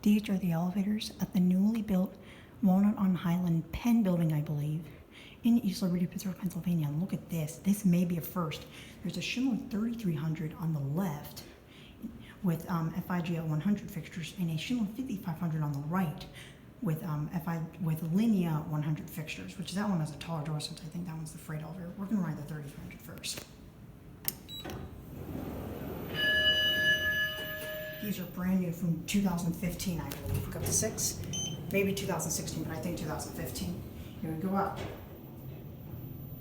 These are the elevators at the newly built Walnut on Highland Penn building, I believe, in East Liberty, Pittsburgh, Pennsylvania. And look at this. This may be a first. There's a Schindler 3300 on the left with FIGL 100 fixtures and a Schindler 5500 on the right with with Linea 100 fixtures, which that one has a taller door since I think that one's the freight elevator. We're going to ride the 3300 first. These are brand new from 2015, I believe. We got the 6, maybe 2016, but I think 2015. Here we go up.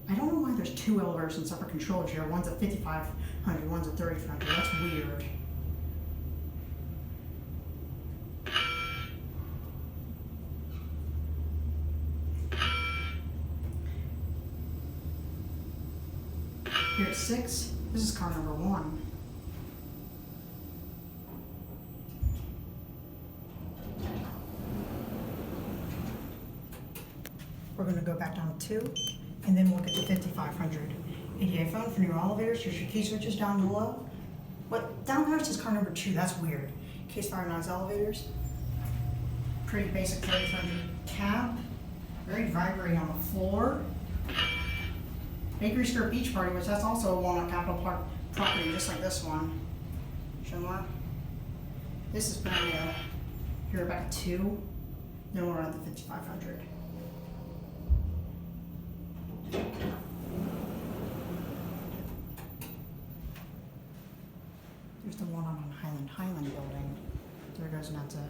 I don't know why there's two elevators and separate controllers here. One's at 5500, one's at 3300. That's weird. Here at 6, this is car number 1. We're going to go back down to 2, and then we'll get to 5500. ADA phone for new elevators. Here's your key switches down below. What? Down there it says car number 2. That's weird. Case fire noise elevators. Pretty basic 3300 cab. Very vibratory on the floor. Bakery Skirt Beach Party, which that's also a Walnut Capital Park property, just like this one. Schindler. This is brand new. Here we're back at 2. Then we're at the 5500. There's the one on Highland building. There goes, and that's it.